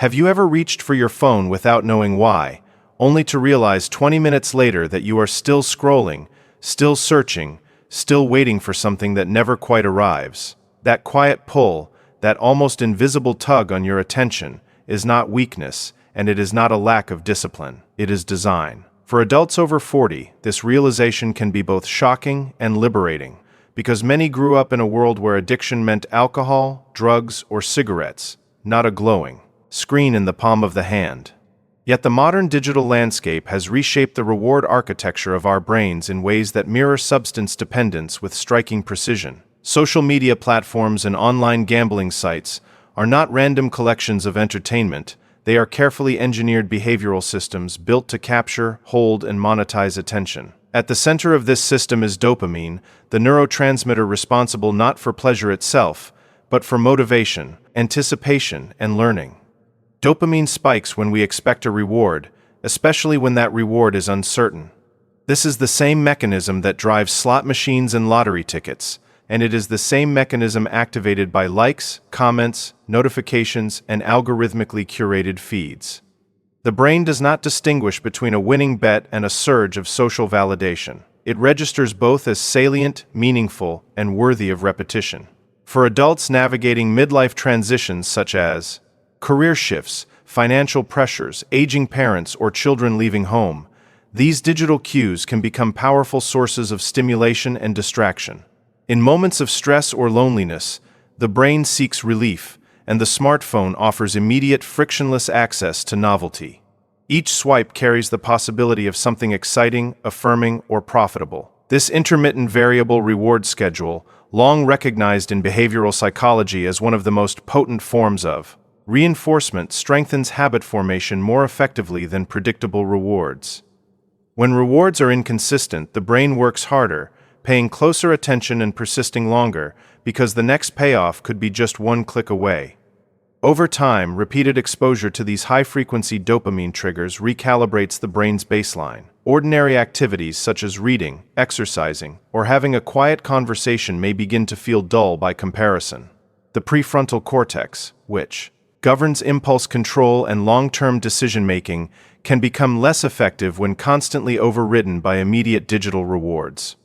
Have you ever reached for your phone without knowing why, only to realize 20 minutes later that you are still scrolling, still searching, still waiting for something that never quite arrives? That quiet pull, that almost invisible tug on your attention, is not weakness, and it is not a lack of discipline. It is design. For adults over 40, this realization can be both shocking and liberating, because many grew up in a world where addiction meant alcohol, drugs, or cigarettes, not a glowing screen in the palm of the hand. Yet the modern digital landscape has reshaped the reward architecture of our brains in ways that mirror substance dependence with striking precision. Social media platforms and online gambling sites are not random collections of entertainment. They are carefully engineered behavioral systems built to capture, hold, and monetize attention. At the center of this system is dopamine, the neurotransmitter responsible not for pleasure itself, but for motivation, anticipation, and learning. Dopamine spikes when we expect a reward, especially when that reward is uncertain. This is the same mechanism that drives slot machines and lottery tickets, and it is the same mechanism activated by likes, comments, notifications, and algorithmically curated feeds. The brain does not distinguish between a winning bet and a surge of social validation. It registers both as salient, meaningful, and worthy of repetition. For adults navigating midlife transitions such as career shifts, financial pressures, aging parents, or children leaving home, these digital cues can become powerful sources of stimulation and distraction. In moments of stress or loneliness, the brain seeks relief, and the smartphone offers immediate, frictionless access to novelty. Each swipe carries the possibility of something exciting, affirming, or profitable. This intermittent variable reward schedule, long recognized in behavioral psychology as one of the most potent forms of reinforcement, strengthens habit formation more effectively than predictable rewards. When rewards are inconsistent, the brain works harder, paying closer attention and persisting longer, because the next payoff could be just one click away. Over time, repeated exposure to these high-frequency dopamine triggers recalibrates the brain's baseline. Ordinary activities such as reading, exercising, or having a quiet conversation may begin to feel dull by comparison. The prefrontal cortex, which governs impulse control and long-term decision-making, can become less effective when constantly overridden by immediate digital rewards.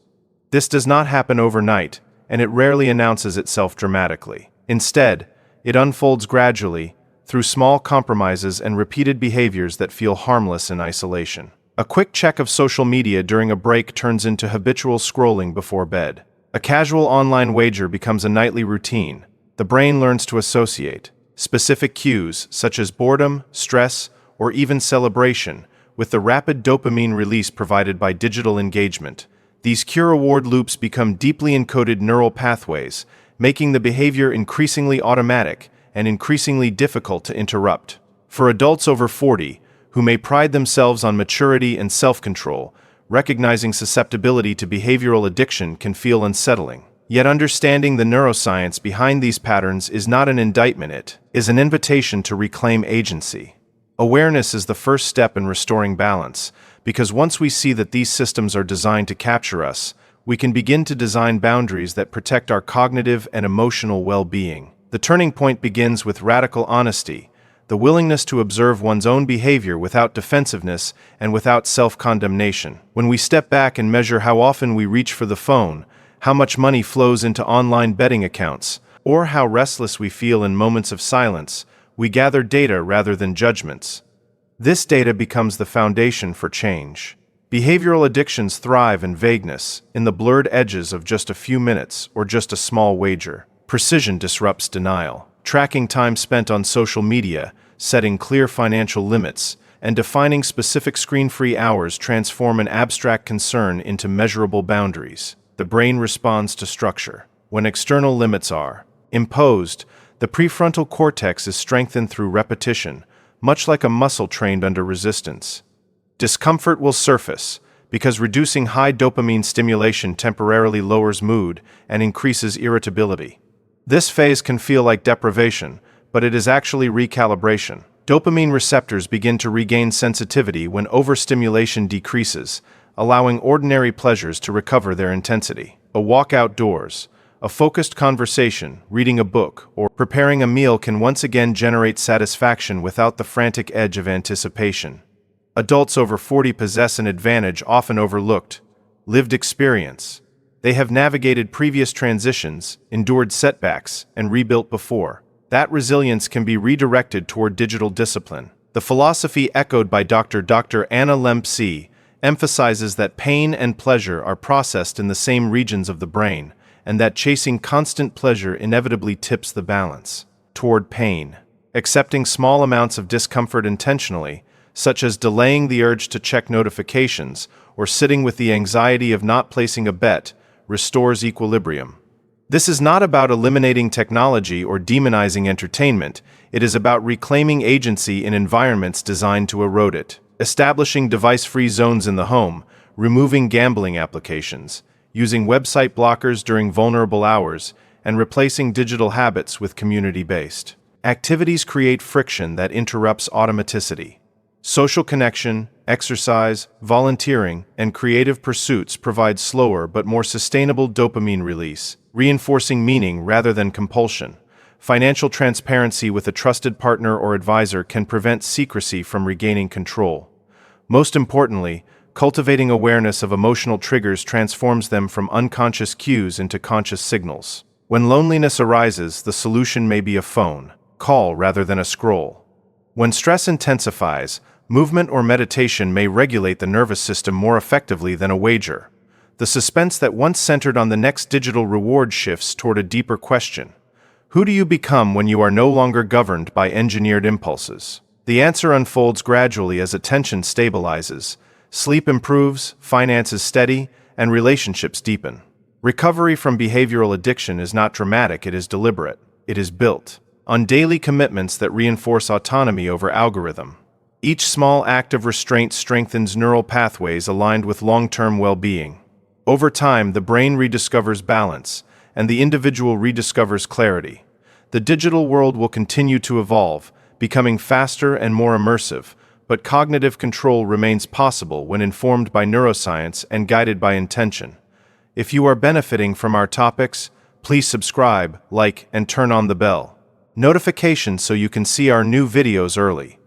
This does not happen overnight, and it rarely announces itself dramatically. Instead, it unfolds gradually, through small compromises and repeated behaviors that feel harmless in isolation. A quick check of social media during a break turns into habitual scrolling before bed. A casual online wager becomes a nightly routine. The brain learns to associate specific cues, such as boredom, stress, or even celebration, with the rapid dopamine release provided by digital engagement. These cue-reward loops become deeply encoded neural pathways, making the behavior increasingly automatic and increasingly difficult to interrupt. For adults over 40, who may pride themselves on maturity and self-control, recognizing susceptibility to behavioral addiction can feel unsettling. Yet understanding the neuroscience behind these patterns is not an indictment, it is an invitation to reclaim agency. Awareness is the first step in restoring balance, because once we see that these systems are designed to capture us, we can begin to design boundaries that protect our cognitive and emotional well-being. The turning point begins with radical honesty, the willingness to observe one's own behavior without defensiveness and without self-condemnation. When we step back and measure how often we reach for the phone, how much money flows into online betting accounts, or how restless we feel in moments of silence, we gather data rather than judgments. This data becomes the foundation for change. Behavioral addictions thrive in vagueness, in the blurred edges of just a few minutes or just a small wager. Precision disrupts denial. Tracking time spent on social media, setting clear financial limits, and defining specific screen-free hours transform an abstract concern into measurable boundaries. The brain responds to structure. When external limits are imposed, the prefrontal cortex is strengthened through repetition, much like a muscle trained under resistance. Discomfort will surface, because reducing high dopamine stimulation temporarily lowers mood and increases irritability. This phase can feel like deprivation, but it is actually recalibration. Dopamine receptors begin to regain sensitivity when overstimulation decreases, allowing ordinary pleasures to recover their intensity. A walk outdoors, A focused conversation, reading a book, or preparing a meal can once again generate satisfaction without the frantic edge of anticipation. Adults over 40 possess an advantage often overlooked: lived experience. They have navigated previous transitions, endured setbacks, and rebuilt before. That resilience can be redirected toward digital discipline. The philosophy echoed by Dr. Anna Lempsey emphasizes that pain and pleasure are processed in the same regions of the brain, and that chasing constant pleasure inevitably tips the balance toward pain. Accepting small amounts of discomfort intentionally, such as delaying the urge to check notifications or sitting with the anxiety of not placing a bet, restores equilibrium. This is not about eliminating technology or demonizing entertainment. It is about reclaiming agency in environments designed to erode it. Establishing device-free zones in the home, removing gambling applications, using website blockers during vulnerable hours, and replacing digital habits with community-based activities create friction that interrupts automaticity. Social connection, exercise, volunteering, and creative pursuits provide slower but more sustainable dopamine release, reinforcing meaning rather than compulsion. Financial transparency with a trusted partner or advisor can prevent secrecy from regaining control. Most importantly, cultivating awareness of emotional triggers transforms them from unconscious cues into conscious signals. When loneliness arises, the solution may be a phone call rather than a scroll. When stress intensifies, movement or meditation may regulate the nervous system more effectively than a wager. The suspense that once centered on the next digital reward shifts toward a deeper question: who do you become when you are no longer governed by engineered impulses? The answer unfolds gradually as attention stabilizes, sleep improves, finances steady, and relationships deepen. Recovery from behavioral addiction is not dramatic, it is deliberate. It is built on daily commitments that reinforce autonomy over algorithm. Each small act of restraint strengthens neural pathways aligned with long-term well-being. Over time, the brain rediscovers balance, and the individual rediscovers clarity. The digital world will continue to evolve, becoming faster and more immersive, but cognitive control remains possible when informed by neuroscience and guided by intention. If you are benefiting from our topics, please subscribe, like, and turn on the bell notifications so you can see our new videos early.